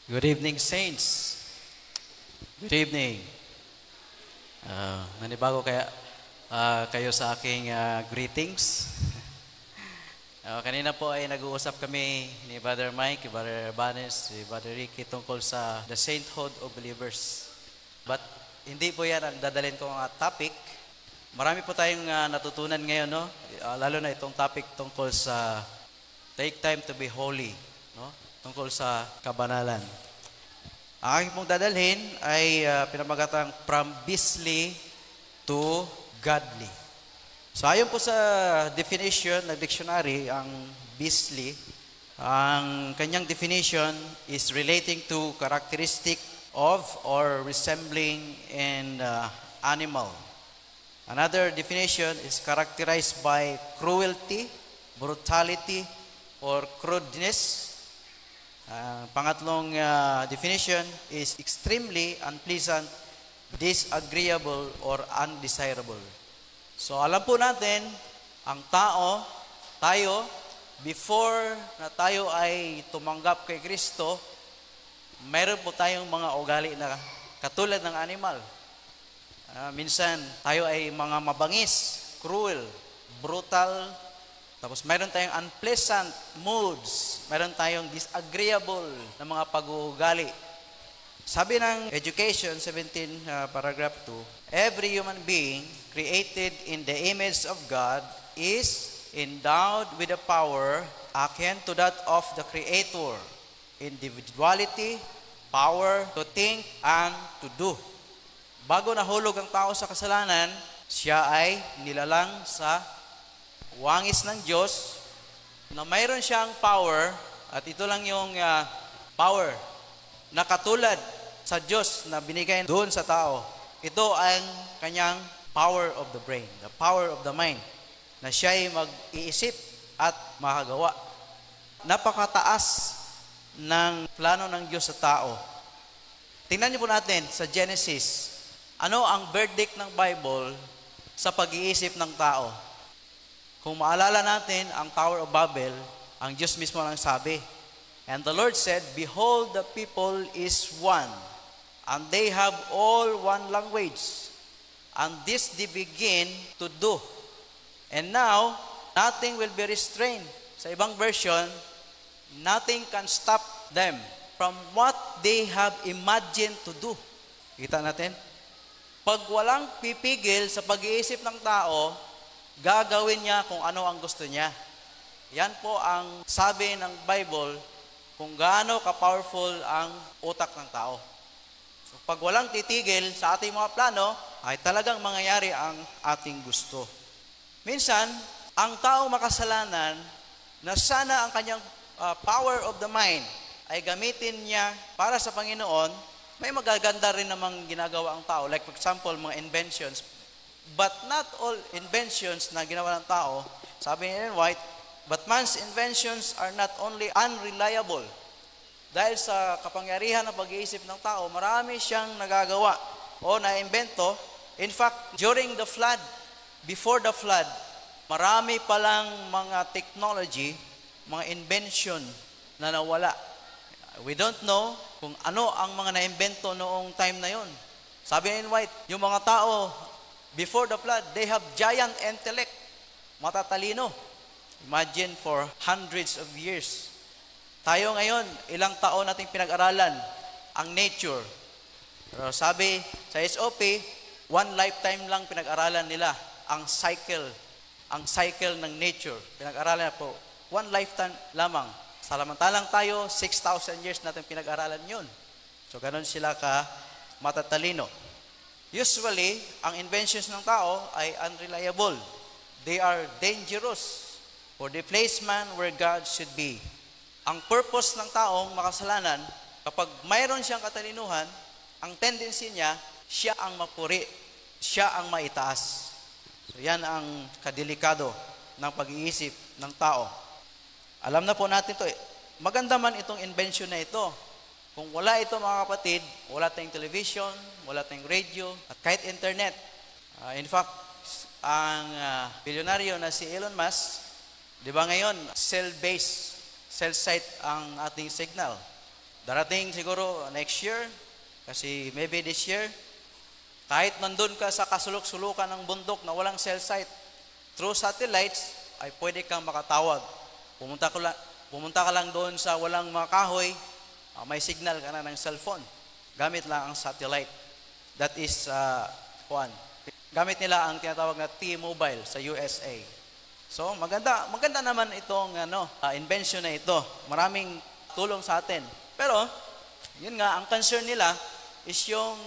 Good evening, Saints. Good evening. Nanibago kayo sa aking greetings. Kanina po ay nag-uusap kami ni Brother Mike, Brother Urbanes, si Brother Ricky tungkol sa the sainthood of believers. But hindi po yan ang dadalhin kong topic. Marami po tayong natutunan ngayon, no? Lalo na itong topic tungkol sa take time to be holy, no? Tungkol sa kabanalan. Ang aking pong dadalhin ay pinamagatang from beastly to godly. So ayon po sa definition ng dictionary, ang beastly, ang kanyang definition is relating to characteristic of or resembling an animal. Another definition is characterized by cruelty, brutality, or crudeness. Pangatlong definition is extremely unpleasant, disagreeable, or undesirable. So alam po natin, ang tayo, before na tayo ay tumanggap kay Kristo, mayroon po tayong mga ugali na katulad ng animal. Minsan, tayo ay mga mabangis, cruel, brutal, tapos mayroon tayong unpleasant moods, mayroon tayong disagreeable na mga pag-uugali. Sabi ng Education 17, paragraph 2, every human being created in the image of God is endowed with a power akin to that of the Creator, individuality, power to think and to do. Bago nahulog ang tao sa kasalanan, siya ay nilalang sa wangis ng Diyos na mayroon siyang power, at ito lang yung power na katulad sa Diyos na binigay doon sa tao. Ito ang kanyang power of the brain, the power of the mind, na siya ay mag-iisip at makagawa. Napakataas ng plano ng Diyos sa tao. Tingnan niyo po natin sa Genesis, ano ang verdict ng Bible sa pag-iisip ng tao. Kung maalala natin ang Tower of Babel, ang Diyos mismo ang sabi, and the Lord said, behold, the people is one, and they have all one language, and this they begin to do. And now, nothing will be restrained. Sa ibang version, nothing can stop them from what they have imagined to do. Kita natin? Pag walang pipigil sa pag-iisip ng tao, gagawin niya kung ano ang gusto niya. Yan po ang sabi ng Bible kung gaano ka-powerful ang utak ng tao. So, pag walang titigil sa ating mga plano, ay talagang mangyayari ang ating gusto. Minsan, ang tao makasalanan na sana ang kanyang power of the mind ay gamitin niya para sa Panginoon, may magaganda rin namang ginagawa ang tao. Like for example, mga inventions. But not all inventions na ginawa ng tao, sabi ni Ellen White, but man's inventions are not only unreliable. Dahil sa kapangyarihan ng pag-iisip ng tao, marami siyang nagagawa o na-invento. In fact, during the flood, before the flood, marami palang mga technology, mga invention na nawala. We don't know kung ano ang mga na-invento noong time na yon. Sabi ni Ellen White, yung mga tao, before the flood, they have giant intellect. Matatalino. Imagine for hundreds of years. Tayo ngayon, ilang taon nating pinag-aralan ang nature. Pero sabi sa SOP, one lifetime lang pinag-aralan nila ang cycle ng nature. Pinag-aralan na po, one lifetime lamang. Samantalang tayo, 6,000 years natin pinag-aralan yun. So, ganun sila ka matatalino. Usually, ang inventions ng tao ay unreliable. They are dangerous for the placement where God should be. Ang purpose ng taong makasalanan, kapag mayroon siyang katalinuhan, ang tendency niya, siya ang mapuri, siya ang maitaas. So yan ang kadelikado ng pag-iisip ng tao. Alam na po natin ito. Maganda man itong invention na ito. Kung wala ito mga kapatid, wala tayong television, wala tayong radio, at kahit internet. In fact, ang bilyonaryo na si Elon Musk, di ba ngayon, cell-based, cell site ang ating signal. Darating siguro next year, kasi maybe this year, kahit nandun ka sa kasulok-sulukan ng bundok na walang cell site, through satellites, ay pwede kang makatawag. Pumunta ka lang doon sa walang mga kahoy, may signal ka na ng cellphone. Gamit lang ang satellite. That is, gamit nila ang tinatawag na T-Mobile sa USA. So, maganda naman itong invention na ito. Maraming tulong sa atin. Pero, yun nga, ang concern nila is yung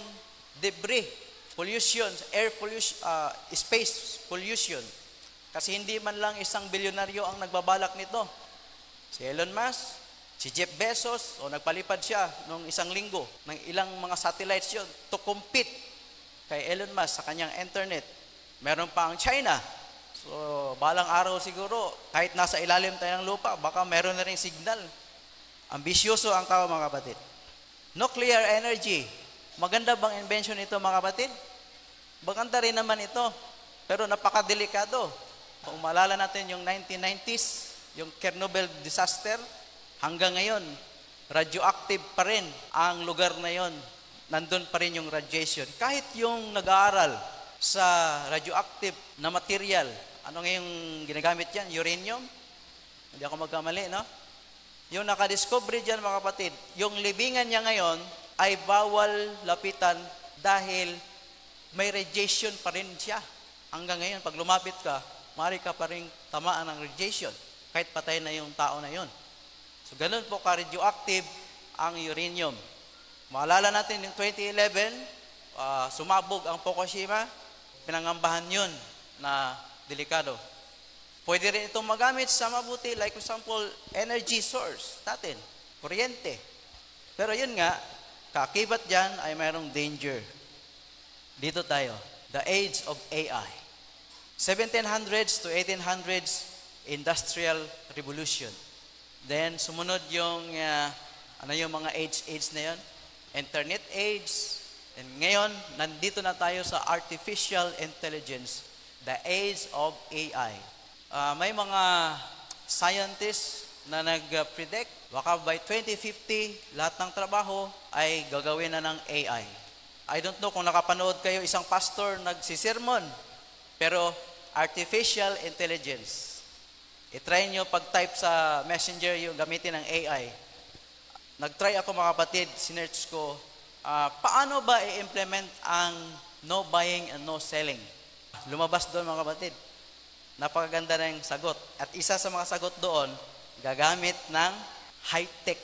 debris, pollution, air pollution, space pollution. Kasi hindi man lang isang bilyonaryo ang nagbabalak nito. Si Elon Musk, si Jeff Bezos, nagpalipad siya nung isang linggo ng ilang mga satellites yun to compete kay Elon Musk sa kanyang internet. Meron pa ang China. So, balang araw siguro, kahit nasa ilalim tayo ng lupa, baka meron na rin signal. Ambisyoso ang tao, mga kapatid. Nuclear energy. Maganda bang invention ito, mga kapatid? Maganda rin naman ito. Pero napakadelikado. Kung maalala natin yung 1990s, yung Chernobyl disaster, hanggang ngayon, radioactive pa rin ang lugar na yon. Nandun pa rin yung radiation. Kahit yung nag-aaral sa radioactive na material, ano ngayong ginagamit yan? Uranium? Hindi ako magkamali, no? Yung nakadiscovery dyan, mga kapatid, yung libingan niya ngayon ay bawal lapitan dahil may radiation pa rin siya. Hanggang ngayon, pag lumapit ka, maaari ka pa rin tamaan ng radiation, kahit patay na yung tao na yon. So, ganun po ka-radioactive ang uranium. Maalala natin yung 2011, sumabog ang Fukushima, pinangambahan yun na delikado. Pwede rin itong magamit sa mabuti, like for example, energy source natin, kuryente. Pero yun nga, kakibat dyan ay mayroong danger. Dito tayo, the age of AI. 1700s to 1800s, Industrial Revolution. Then, sumunod yung, yung mga age na yun? Internet age. And ngayon, nandito na tayo sa Artificial Intelligence, the age of AI. May mga scientists na nag-predict, baka by 2050, lahat ng trabaho ay gagawin na ng AI. I don't know kung nakapanood kayo, isang pastor nagsisermon, pero Artificial Intelligence. I-try nyo pag-type sa messenger yung gamitin ng AI. Nag-try ako, mga kapatid, sinearch ko, paano ba i-implement ang no buying and no selling? Lumabas doon, mga kapatid. Napakaganda na yung sagot. At isa sa mga sagot doon, gagamit ng high-tech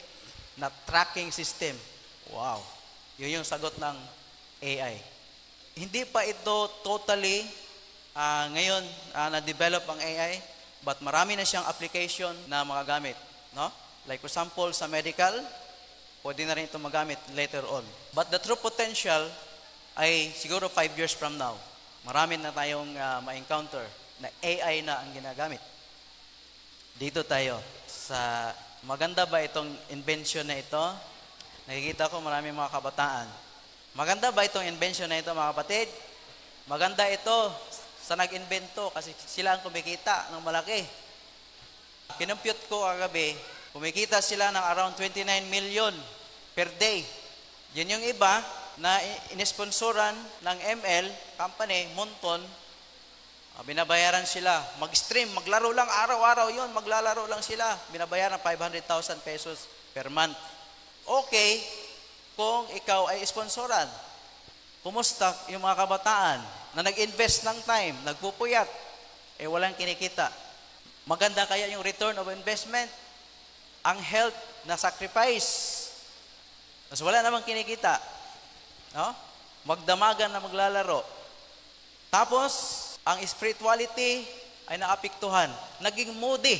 na tracking system. Wow! Yun yung sagot ng AI. Hindi pa ito totally ngayon na-develop ang AI, but marami na siyang application na magagamit. No? Like for example, sa medical, pwede na rin ito magamit later on. But the true potential ay siguro 5 years from now. Marami na tayong ma-encounter na AI na ang ginagamit. Dito tayo. Maganda ba itong invention na ito? Nakikita ko maraming mga kabataan. Maganda ba itong invention na ito, mga kapatid? Maganda ito sa nag-invento kasi sila ang kumikita ng malaki. Kinumpute ko kagabi, kumikita sila ng around 29 million per day. Yun yung iba na inisponsoran ng ML company, Monton, binabayaran sila. Mag-stream, maglaro lang, araw-araw yun, maglalaro lang sila. Binabayaran 500,000 pesos per month. Okay, kung ikaw ay sponsoran. Kumusta yung mga kabataan na nag-invest ng time, nagpupuyat, walang kinikita? Maganda kaya yung return of investment? Ang health na sacrifice, mas wala namang kinikita. No? Magdamagan na maglalaro. Tapos, ang spirituality ay naapektuhan. Naging moody.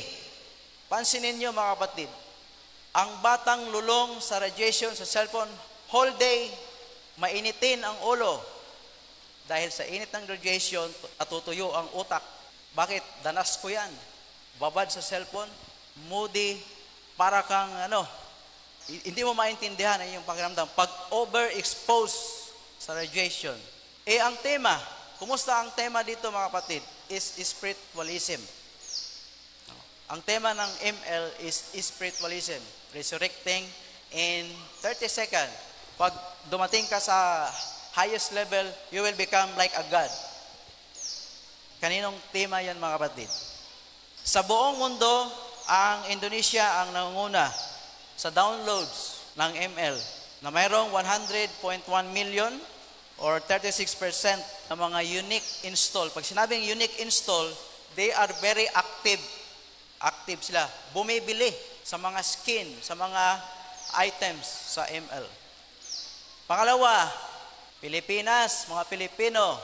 Pansinin niyo, mga kapatid, ang batang lulong sa radiation, sa cellphone, whole day, mainitin ang ulo. Dahil sa init ng radiation, natutuyo ang utak. Bakit? Danas ko yan. Babad sa cellphone, moody, para kang hindi mo maintindihan ang iyong pakiramdam. Pag overexposed sa radiation. Ang tema, kumusta ang tema dito, mga kapatid? Is spiritualism. Ang tema ng ML is spiritualism. Resurrecting in 30 seconds. Pag dumating ka sa highest level, you will become like a God. Kaninong tema yan mga kapatid? Sa buong mundo, ang Indonesia ang nangunguna sa downloads ng ML na mayroong 100.1 million or 36% ng mga unique install. Pag sinabing unique install, they are very active. Active sila. Bumibili sa mga skin, sa mga items sa ML. Pangalawa, Pilipinas, mga Pilipino,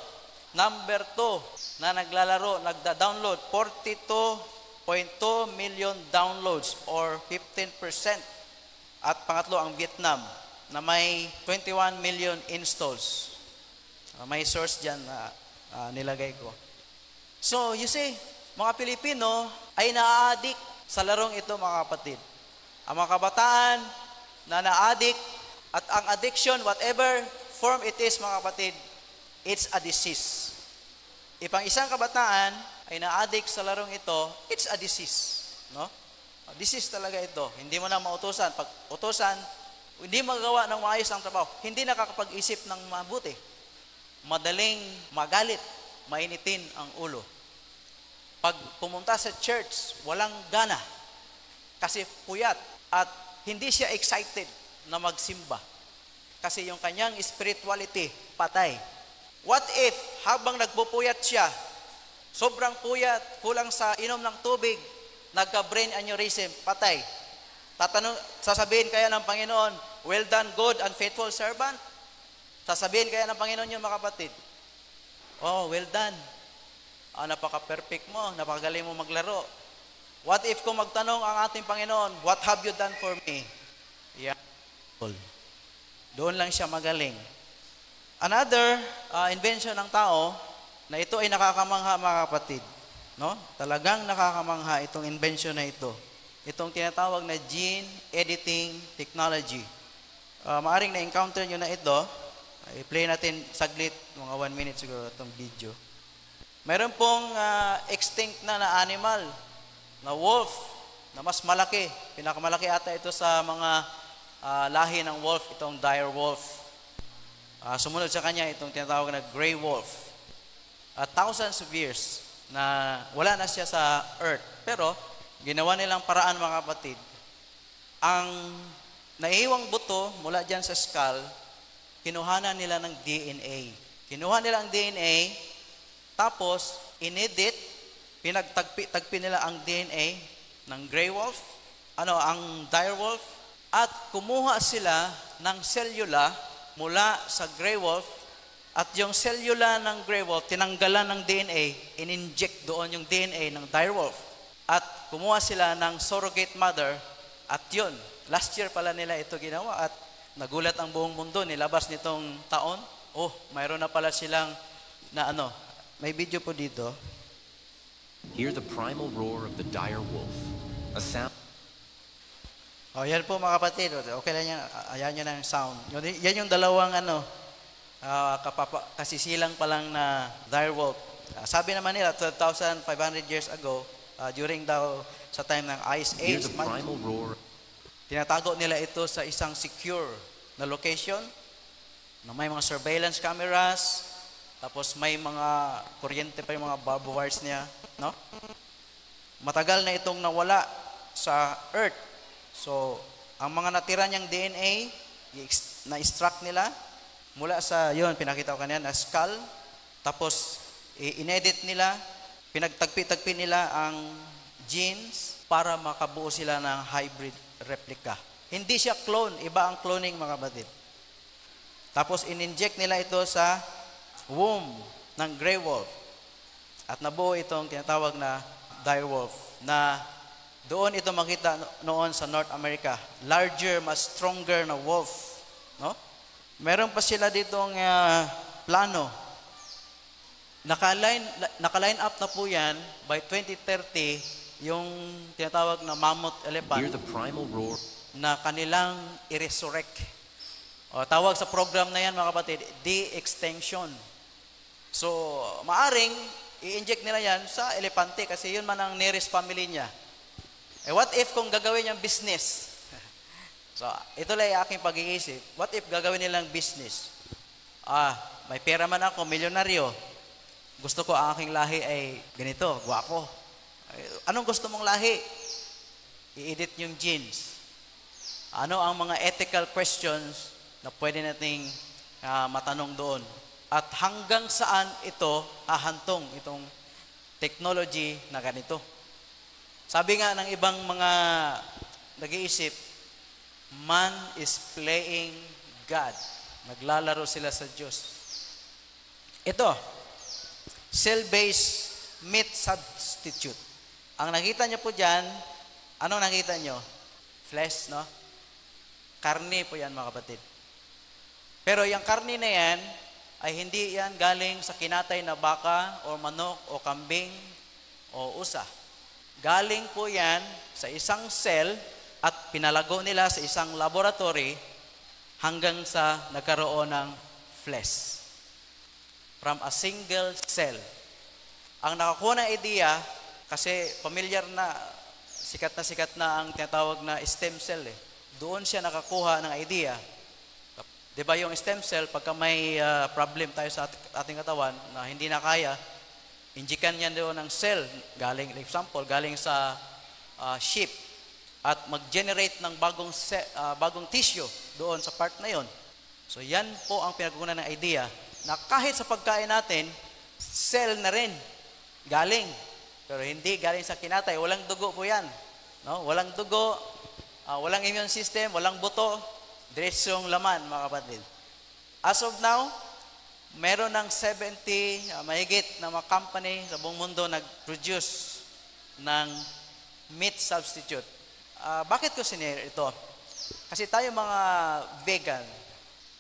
number 2 na naglalaro, nagda-download, 42.2 million downloads or 15%. At pangatlo, ang Vietnam na may 21 million installs. May source dyan na nilagay ko. So, you see, mga Pilipino ay na-addict sa larong ito, mga kapatid. Ang mga kabataan na na-addict at ang addiction, whatever form it is, mga kapatid, it's a disease. If ang isang kabataan ay na-addict sa larong ito, it's a disease. No? A disease talaga ito. Hindi mo na mautusan. Pag utusan, hindi magawa ng maayos ang trabaho. Hindi nakakapag-isip ng mabuti. Madaling magalit, mainitin ang ulo. Pag pumunta sa church, walang gana. Kasi puyat at hindi siya excited na magsimba. Kasi yung kanyang spirituality, patay. What if, habang nagpupuyat siya, sobrang puyat, kulang sa inom ng tubig, nagka-brain aneurysm, patay. Sasabihin kaya ng Panginoon, well done, good and faithful servant? Sasabihin kaya ng Panginoon yun, mga kapatid? Oh, well done. Napaka-perfect mo, napakagaling mo maglaro. What if kung magtanong ang ating Panginoon, what have you done for me? Yeah. Doon lang siya magaling. Another invention ng tao, na ito ay nakakamangha, mga kapatid. No? Talagang nakakamangha itong invention na ito. Itong tinatawag na gene editing technology. Maaring na-encounter nyo na ito. I-play natin saglit, mga 1 minute siguro itong video. Mayroon pong extinct na animal, na wolf, na mas malaki. Pinakamalaki ata ito sa mga lahi ng wolf, itong dire wolf. Sumunod sa kanya itong tinatawag na gray wolf. Thousands of years na wala na siya sa earth. Pero, ginawa nilang paraan, mga kapatid. Ang naiiwang buto mula dyan sa skull, kinuhanan nila ng DNA. Kinuha nila ang DNA, tapos, inedit, pinagtagpi nila ang DNA ng gray wolf, ang dire wolf, at kumuha sila ng cellula mula sa gray wolf, at yung cellula ng gray wolf, tinanggalan ng DNA, in-inject doon yung DNA ng dire wolf. At kumuha sila ng surrogate mother, at yun, last year pala nila ito ginawa, at nagulat ang buong mundo, nilabas nitong taon, mayroon na pala silang na may video po dito. Hear the primal roar of the dire wolf. A sound. Yan po, mga kapatid. Okay lang yan. Ayan yun ang sound. Yan yung dalawang kasisilang pa lang na dire wolf. Sabi naman nila, 12,500 years ago, during sa time ng Ice Age, Hear the primal roar. Tinatago nila ito sa isang secure na location na may mga surveillance cameras, tapos may mga kuryente pa yung mga barbed wires niya, no? Matagal na itong nawala sa Earth. So, ang mga natira niyang DNA, na-extract nila mula sa, pinakita ko kanina, na skull. Tapos, inedit nila, pinagtagpi-tagpi nila ang genes para makabuo sila ng hybrid replica. Hindi siya clone, iba ang cloning, mga kapatid. Tapos, in-inject nila ito sa womb ng gray wolf. At nabuo itong tinatawag na dire wolf, na doon ito makita noon sa North America. Larger, mas stronger na wolf. No? Meron pa sila ditong plano. Naka-line up na po yan by 2030 yung tinatawag na mammoth elephant. Hear the primal roar. Na kanilang i-resurrect. Tawag sa program na yan, mga kapatid, de-extinction. So, maaring i-inject nila yan sa elepante kasi yun man ang nearest family niya. What if kung gagawin niyang business? So, ito lang yung aking pag-iisip. What if gagawin nilang business? May pera man ako, milyonaryo. Gusto ko ang aking lahi ay ganito, gwapo. Anong gusto mong lahi? I-edit yung genes. Ano ang mga ethical questions na pwede nating matanong doon? At hanggang saan ito hahantong, itong technology na ganito? Sabi nga ng ibang mga nag-iisip, man is playing God. Naglalaro sila sa Diyos. Ito, cell-based meat substitute. Ang nakita nyo po dyan, anong nakita nyo? Flesh, no? Karne po yan, mga kapatid. Pero yung karne na yan, ay hindi yan galing sa kinatay na baka, o manok, o kambing, o usa. Galing po yan sa isang cell at pinalago nila sa isang laboratory hanggang sa nagkaroon ng flesh. From a single cell. Ang nakakuha ng idea, kasi familiar na, sikat na ang tinatawag na stem cell. Doon siya nakakuha ng idea. Diba yung stem cell, pagka may problem tayo sa ating katawan na hindi na kaya, injikan yan doon ng cell, galing, like example, galing sa sheep, at mag-generate ng bagong tissue doon sa part na yon. So yan po ang pinagkukunan ng idea na kahit sa pagkain natin, cell na rin galing. Pero hindi galing sa kinatay. Walang dugo po yan. No? Walang dugo, walang immune system, walang buto, diretsong laman, mga kapatid. As of now, meron ng 70 mahigit na mga company sa buong mundo nag-produce ng meat substitute. Bakit ko sinare ito? Kasi tayo mga vegan,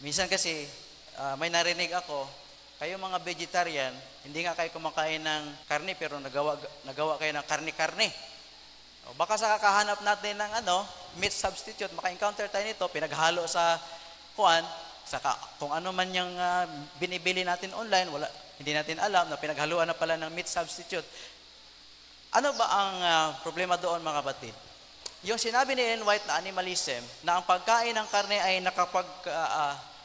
minsan kasi may narinig ako, kayo mga vegetarian, hindi nga kayo kumakain ng karne pero nagawa kayo ng karne-karne. Baka sa kakahanap natin ng meat substitute, maka-encounter tayo nito, pinaghalo sa kung ano man yung binibili natin online, hindi natin alam na pinaghaluan na pala ng meat substitute. Ano ba ang problema doon, mga kapatid? Yung sinabi ni Ellen White na animalism, na ang pagkain ng karne ay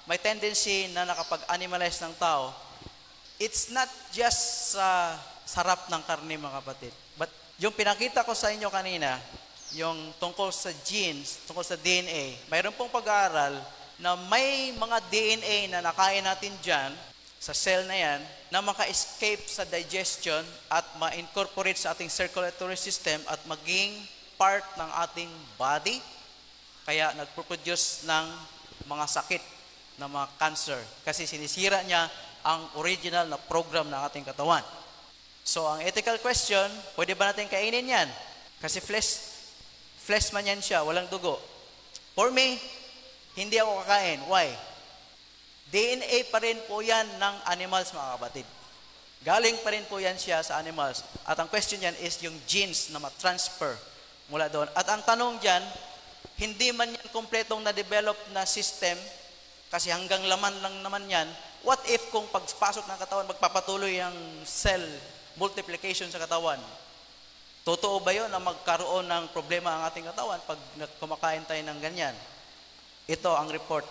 may tendency na nakapag-animalize ng tao, it's not just sarap ng karne, mga kapatid. But yung pinakita ko sa inyo kanina, yung tungkol sa genes, tungkol sa DNA, mayroon pong pag-aaral na may mga DNA na nakain natin dyan, sa cell na yan, na maka-escape sa digestion at ma-incorporate sa ating circulatory system at maging part ng ating body. Kaya nagproduce ng mga sakit, ng mga cancer. Kasi sinisira niya ang original na program ng ating katawan. So, ang ethical question, pwede ba natin kainin yan? Kasi flesh man yan siya, walang dugo. For me, hindi ako kakain. Why? DNA pa rin po yan ng animals, mga kapatid. Galing pa rin po yan siya sa animals. At ang question yan is yung genes na ma-transfer mula doon. At ang tanong dyan, hindi man yan kompletong na-develop na system, kasi hanggang laman lang naman yan. What if kung pagpasok ng katawan, magpapatuloy ang cell multiplication sa katawan? Totoo ba yun na magkaroon ng problema ang ating katawan pag kumakain tayo ng ganyan? Ito ang report.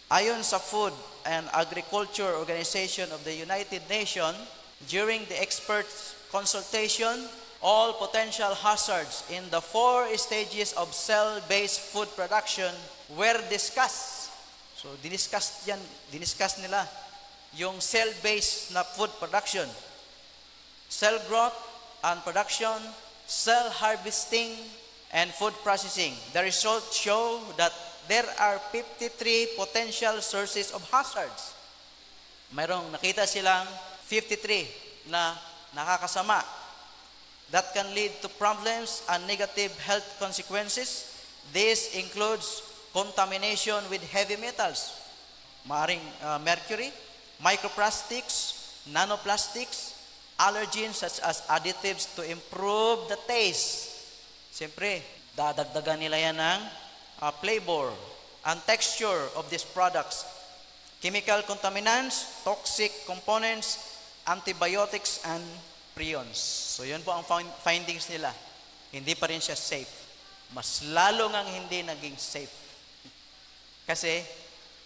Ayon sa Food and Agriculture Organization of the United Nations, during the expert consultation, all potential hazards in the 4 stages of cell-based food production were discussed. So, diniscuss nila yung cell-based na food production. Cell growth and production, cell harvesting, and food processing. The results show that there are 53 potential sources of hazards. Mayroong nakita silang 53 na nakakasama that can lead to problems and negative health consequences. This includes contamination with heavy metals, maaring mercury, microplastics, nanoplastics, allergens such as additives to improve the taste. Siyempre, dadagdagan nila yan ng flavor and texture of these products. Chemical contaminants, toxic components, antibiotics, and prions. So yun po ang findings nila. Hindi pa rin siya safe. Mas lalo ngang hindi naging safe. Kasi,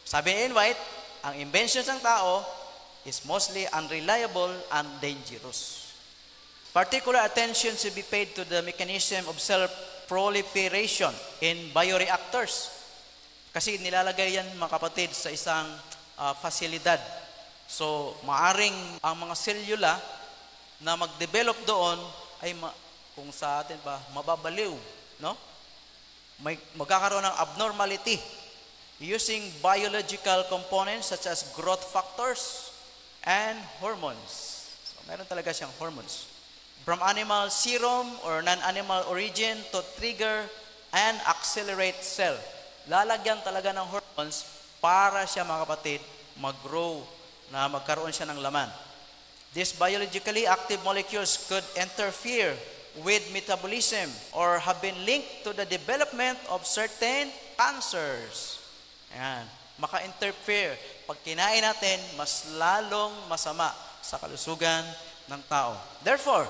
sabi ni Ellen White, ang inventions ng tao is mostly unreliable and dangerous. Particular attention should be paid to the mechanism of self-proliferation in bioreactors. Kasi nilalagay yan, mga kapatid, sa isang fasilidad. So, maaring ang mga selula na mag-develop doon ay kung sa atin pa, mababaliw, no? Magkakaroon ng abnormality using biological components such as growth factors and hormones. So, meron talaga siyang hormones. From animal serum or non-animal origin to trigger and accelerate cell. Lalagyan talaga ng hormones para siya, mga kapatid, mag-grow, na magkaroon siya ng laman. These biologically active molecules could interfere with metabolism or have been linked to the development of certain cancers. Ayan, maka-interfere. Pag kinain natin, mas lalong masama sa kalusugan ng tao. Therefore,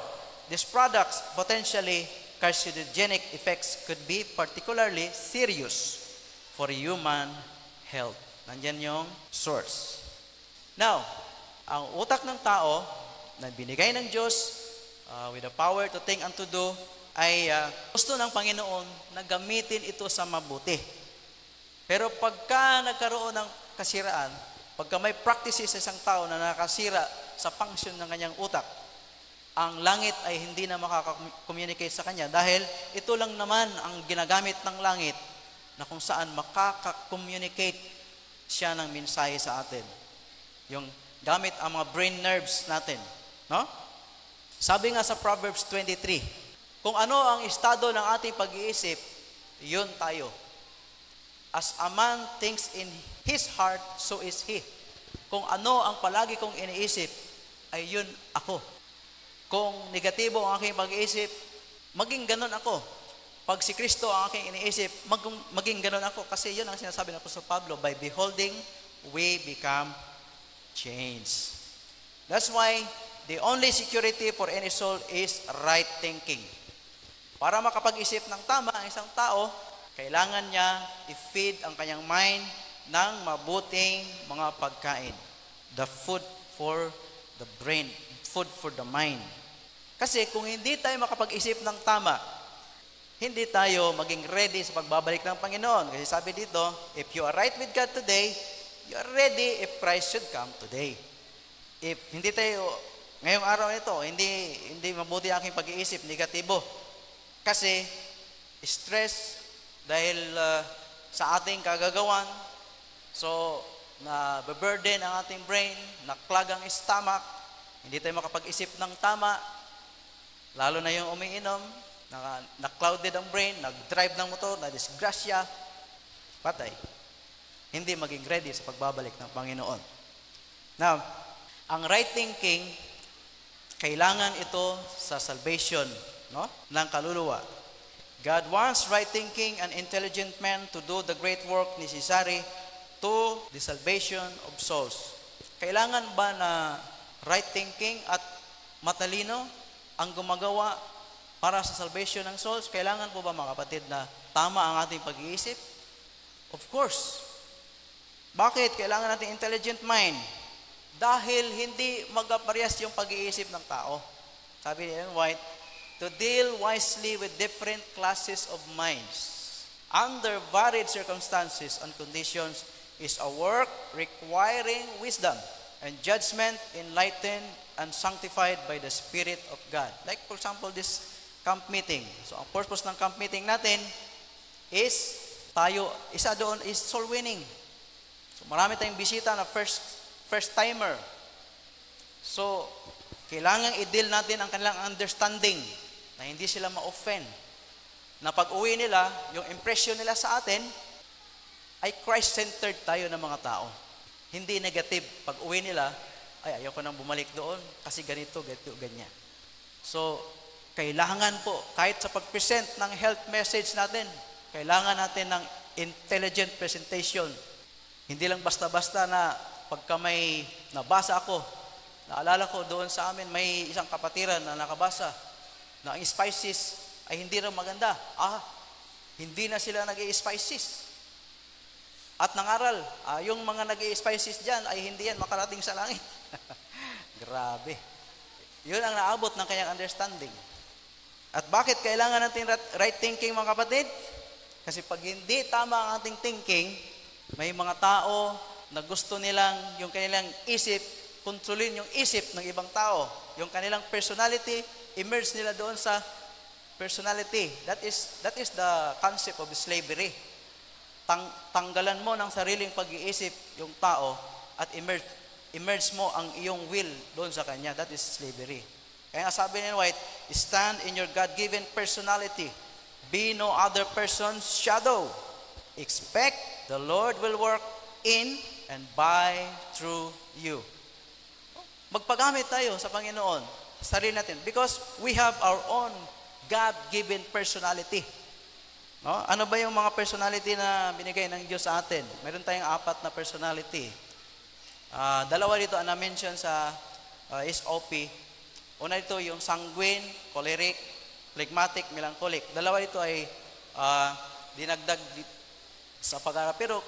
these products potentially carcinogenic effects could be particularly serious for human health. Nandyan yung source. Now, ang utak ng tao na binigay ng Diyos with the power to think and to do ay gusto ng Panginoon na gamitin ito sa mabuti. Pero pagka nagkaroon ng kasiraan, pagka may practices sa isang tao na nakasira sa function ng kanyang utak, ang langit ay hindi na makaka-communicate sa kanya dahil ito lang naman ang ginagamit ng langit na kung saan makaka-communicate siya ng mensahe sa atin. Yung gamit ang mga brain nerves natin. No? Sabi nga sa Proverbs 23, kung ano ang estado ng ating pag-iisip, yun tayo. As a man thinks in his heart, so is he. Kung ano ang palagi kong iniisip, ay yun ako. Kung negatibo ang aking pag-iisip, maging ganun ako. Pag si Kristo ang aking iniisip, maging ganun ako. Kasi yun ang sinasabi ng Apostol Pablo, by beholding, we become changed. That's why the only security for any soul is right thinking. Para makapag-isip ng tama ang isang tao, kailangan niya i-feed ang kanyang mind ng mabuting mga pagkain. The food for the brain, food for the mind. Kasi kung hindi tayo makapag-isip ng tama, hindi tayo maging ready sa pagbabalik ng Panginoon. Kasi sabi dito, if you are right with God today, you are ready if Christ should come today. If hindi tayo, ngayong araw ito, hindi mabuti ang aking pag-iisip, negatibo. Kasi, stress dahil sa ating kagagawan, so, na-burden ang ating brain, na-clog ang stomach, hindi tayo makapag-isip ng tama, lalo na yung umiinom, na-clouded ang brain, nag-drive ng motor, na-disgrasya, patay. Hindi maging ready sa pagbabalik ng Panginoon. Now, ang right thinking, kailangan ito sa salvation, no, ng kaluluwa. God wants right thinking and intelligent men to do the great work necessary to the salvation of souls. Kailangan ba na right thinking at matalino ang gumagawa para sa salvation ng souls? Kailangan po ba, mga kapatid, na tama ang ating pag-iisip? Of course. Bakit? Kailangan natin intelligent mind. Dahil hindi mag-aparehas yung pag-iisip ng tao. Sabi ni Ellen White, to deal wisely with different classes of minds under varied circumstances and conditions is a work requiring wisdom and judgment enlightened and sanctified by the Spirit of God. Like, for example, this camp meeting. So, ang purpose ng camp meeting natin is isa doon is soul winning. So, marami tayong bisita na first timer. So, kailangan i-deal natin ang kanilang understanding na hindi sila ma-offend. Na pag-uwi nila, yung impression nila sa atin ay Christ-centered tayo ng mga tao. Hindi negative. Pag-uwi nila, ay ayoko nang bumalik doon kasi ganito, ganyan. So, kailangan po, kahit sa pag-present ng health message natin, kailangan natin ng intelligent presentation. Hindi lang basta-basta na pagka may nabasa ako, naalala ko doon sa amin, may isang kapatiran na nakabasa na ang spices ay hindi rin maganda. Hindi na sila nag-i-spices. at nangaral. Yung mga nag-i-spices dyan ay hindi yan makarating sa langit. Grabe. Yun ang naabot ng kanyang understanding. At bakit kailangan natin right thinking, mga kapatid? Kasi pag hindi tama ang ating thinking, may mga tao na gusto nilang yung kanilang isip, kontrolin yung isip ng ibang tao. Yung kanilang personality, immerse nila doon sa personality. That is the concept of slavery. Tanggalan mo ng sariling pag-iisip yung tao at immerse mo ang iyong will doon sa kanya. That is slavery. Kaya sabi ni White, stand in your God-given personality. Be no other person's shadow. Expect the Lord will work in and by through you. Magpagamit tayo sa Panginoon, sa sarili natin, because we have our own God-given personality. No? Ano ba yung mga personality na binigay ng Diyos sa atin? Meron tayong 4 na personality. Dalawa dito ang na-mention sa SOP. Una dito yung sanguine, choleric, phlegmatic, melancholic. Dalawa dito ay dinagdag sa pag-aaral. Pero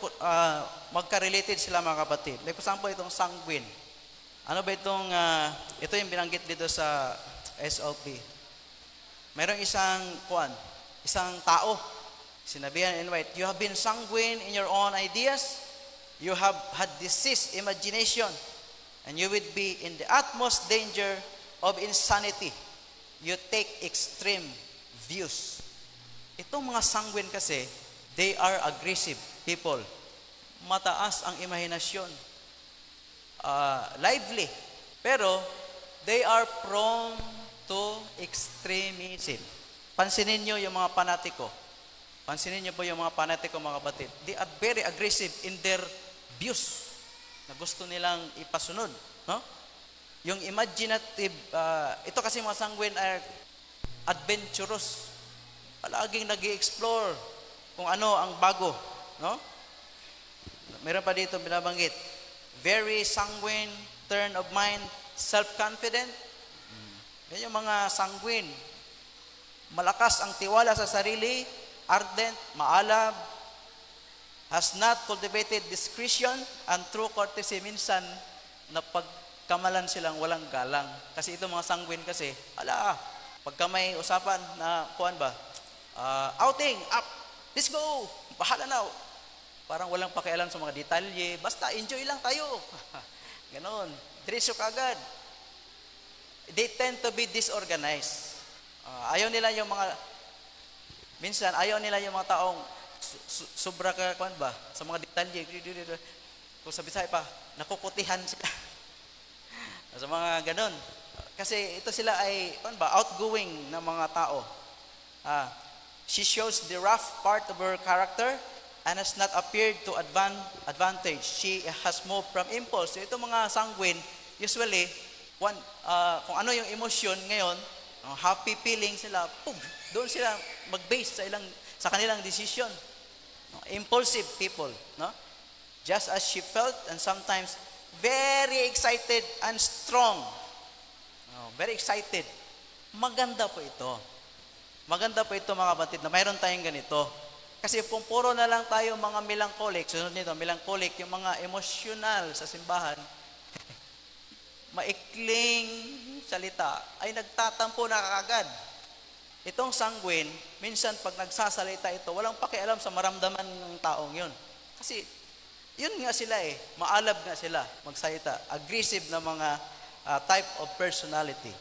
magka-related sila, mga kapatid. Like for example, itong sanguine. Ano ba itong, ito yung binanggit dito sa SOP. Mayroong isang tao. Sinabihan in White, you have been sanguine in your own ideas. You have had diseased imagination. And you would be in the utmost danger of insanity. You take extreme views. Itong mga sanguine kasi, they are aggressive people. Mataas ang imahinasyon. Lively. Pero, they are prone to extremism. Pansinin nyo yung mga panatiko. Pansinin nyo po yung mga panatiko, mga kapatid. They are very aggressive in their views na gusto nilang ipasunod. No? Yung imaginative, ito kasi mga sanguine are adventurous. Palaging nag-i-explore kung ano ang bago. No? Meron pa dito binabanggit. Very sanguine, turn of mind, self-confident. Yan yung mga sanguine. Malakas ang tiwala sa sarili, ardent, maalab, has not cultivated discretion and true courtesy. Minsan, napagkamalan silang walang galang. Kasi ito mga sanguine kasi, pagka may usapan na, outing, up, let's go, bahala na. Parang walang pakialam sa mga detalye, basta enjoy lang tayo. Ganon, diretso kagad. They tend to be disorganized. Ayaw nila yung mga taong sobra ka sa mga detalye. Kung sa Bisaya pa, nakukutihan sila. Sa mga ganon. Kasi ito sila ay outgoing na mga tao. She shows the rough part of her character and has not appeared to advantage. She has moved from impulse. So, ito mga sanguine, usually, kung ano yung emotion ngayon, happy feeling sila, doon sila mag-base sa kanilang decision. Impulsive people. No? Just as she felt and sometimes very excited and strong. Very excited. Maganda po ito. Maganda po ito, mga kapatid, na mayroon tayong ganito. Kasi kung puro na lang tayo mga melancholic, sunod nito, melancholic, yung mga emotional sa simbahan, maikling salita, ay nagtatampo na kaagad. Itong sanguine, minsan pag nagsasalita ito, walang pakialam sa maramdaman ng taong yun. Kasi, yun nga sila maalab nga sila magsalita. Aggressive na mga type of personality.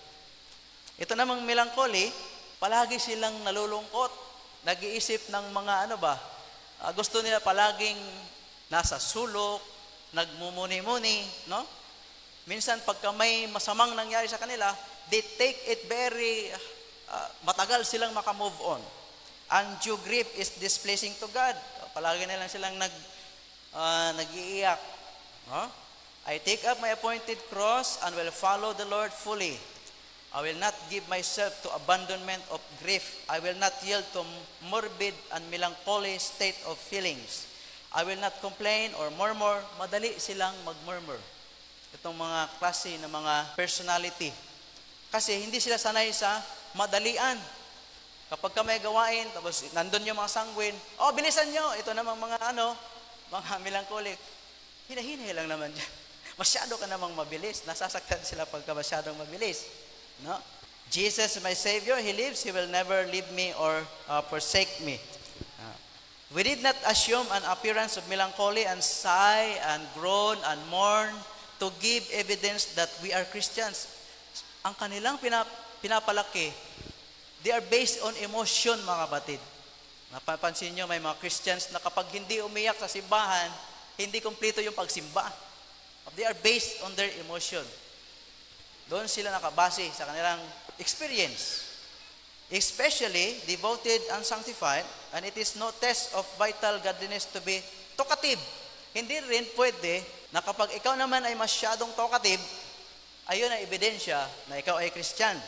Ito namang melancholy, palagi silang nalulungkot. Nag-iisip ng mga gusto nila palaging nasa sulok, nagmumuni-muni, no? Minsan pagka may masamang nangyari sa kanila, they take it very matagal silang makamove on. Undue grief is displeasing to God. Palagi na lang silang nag-iiyak. No? I take up my appointed cross and will follow the Lord fully. I will not give myself to abandonment of grief. I will not yield to morbid and melancholy state of feelings. I will not complain or murmur. Madali silang mag-murmur. Itong mga klase ng mga personality. Kasi hindi sila sanay sa madalian. Kapag ka may gawain, tapos nandun yung mga sanguine, bilisan nyo. Ito namang mga mga melancholic, hinahinay lang naman dyan. Masyado ka namang mabilis. Nasasaktan sila pagka masyadong mabilis. No? Jesus is my Savior. He lives. He will never leave me or forsake me. We did not assume an appearance of melancholy and sigh and groan and mourn to give evidence that we are Christians. Ang kanilang pinapalaki, they are based on emotion, mga kapatid. Napapansin nyo, may mga Christians na kapag hindi umiyak sa simbahan, hindi kumpleto yung pagsimba. They are based on their emotion. Doon sila nakabase sa kanilang experience. Especially devoted and sanctified, and it is no test of vital godliness to be talkative. Hindi rin pwede na kapag ikaw naman ay masyadong talkative, ayun ang ebidensya na ikaw ay Christian.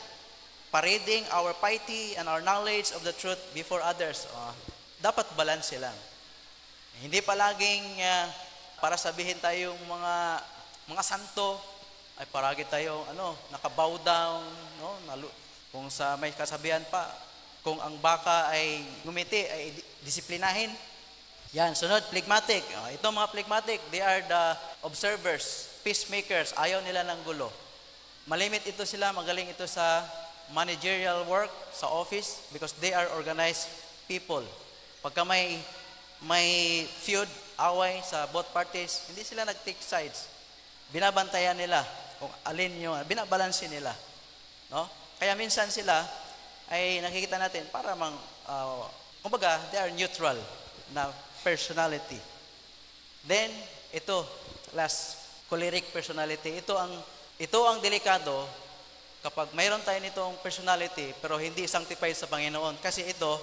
Parading our piety and our knowledge of the truth before others. Dapat balanse lang. Hindi palaging para sabihin tayong mga santo ay paragi tayong nakabow down, no? Kung sa may kasabihan pa, kung ang baka ay ngumiti, ay disiplinahin. Yan, sunod, phlegmatic. Ito mga phlegmatic, they are the observers, peacemakers, ayaw nila ng gulo. Malimit ito sila, magaling ito sa managerial work, sa office, because they are organized people. Pagka may feud, away sa both parties, hindi sila nag-take sides. Binabantayan nila kung alin yung, binabalansin nila. No? Kaya minsan sila ay nakikita natin para kumbaga, they are neutral na personality. Then, ito, last, choleric personality. Ito ang delikado kapag mayroon tayo nitong personality pero hindi sanctified sa Panginoon. Kasi ito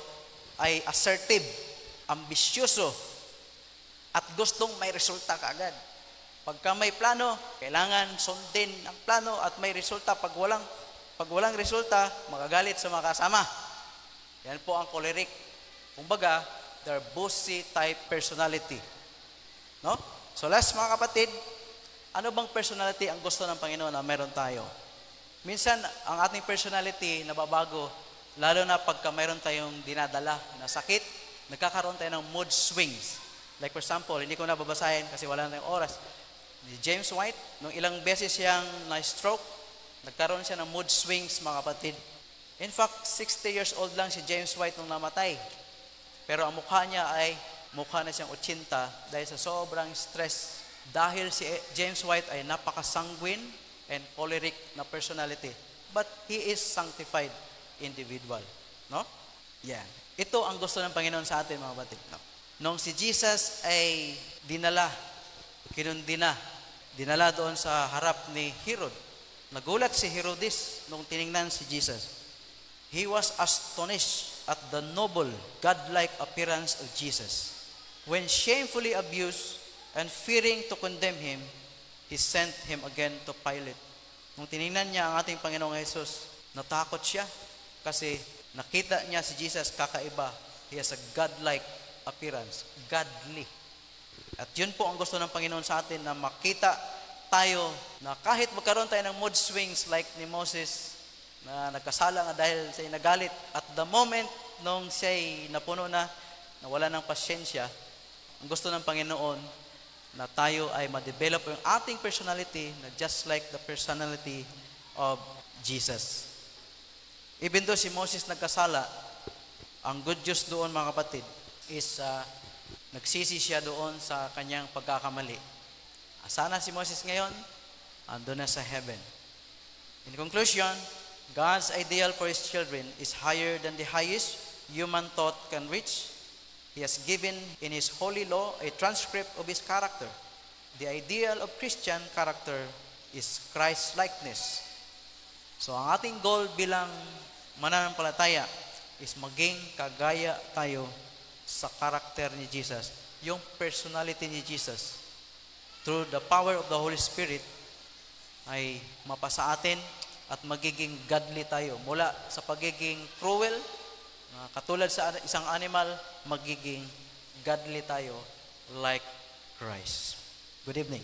ay assertive, ambisyoso, at gustong may resulta kaagad. Pagka may plano, kailangan sundin ang plano at may resulta. Pag walang resulta, magagalit sa mga kasama. Yan po ang choleric. Kumbaga, they're bossy type personality. No? So last, mga kapatid, ano bang personality ang gusto ng Panginoon na meron tayo? Minsan, ang ating personality nababago, lalo na pagka mayroon tayong dinadala na sakit, nagkakaroon tayo ng mood swings. Like for example, hindi ko na babasahin kasi wala na yung oras. James White, nung ilang beses siyang na-stroke, nagkaroon siya ng mood swings, mga kapatid. In fact, 60 years old lang si James White nung namatay. Pero ang mukha niya ay mukha na siyang 80 dahil sa sobrang stress. Dahil si James White ay napaka-sanguine and choleric na personality. But he is sanctified individual. No? Yan. Ito ang gusto ng Panginoon sa atin, mga kapatid. No? Nung si Jesus ay dinala doon sa harap ni Herod. Nagulat si Herodes nung tiningnan si Jesus. He was astonished at the noble, godlike appearance of Jesus. When shamefully abused and fearing to condemn him, he sent him again to Pilate. Nung tiningnan niya ang ating Panginoong Jesus, natakot siya kasi nakita niya si Jesus kakaiba. He has a godlike appearance, godly. At yun po ang gusto ng Panginoon sa atin, na makita tayo na kahit magkaroon tayo ng mood swings like ni Moses na nagkasala nga dahil siya'y nagalit, at the moment nung siya'y napuno na wala ng pasyensya, ang gusto ng Panginoon na tayo ay ma-develop yung ating personality na just like the personality of Jesus. Even though si Moses nagkasala, ang good news doon, mga kapatid, is nagsisi siya doon sa kanyang pagkakamali. Sana si Moses ngayon, ando na sa heaven. In conclusion, God's ideal for His children is higher than the highest human thought can reach. He has given in His holy law a transcript of His character. The ideal of Christian character is Christ-likeness. So ang ating goal bilang mananampalataya is maging kagaya tayo sa karakter ni Jesus, yung personality ni Jesus. Through the power of the Holy Spirit, ay mapasa atin at magiging godly tayo. Mula sa pagiging cruel, katulad sa isang animal, magiging godly tayo like Christ. Good evening.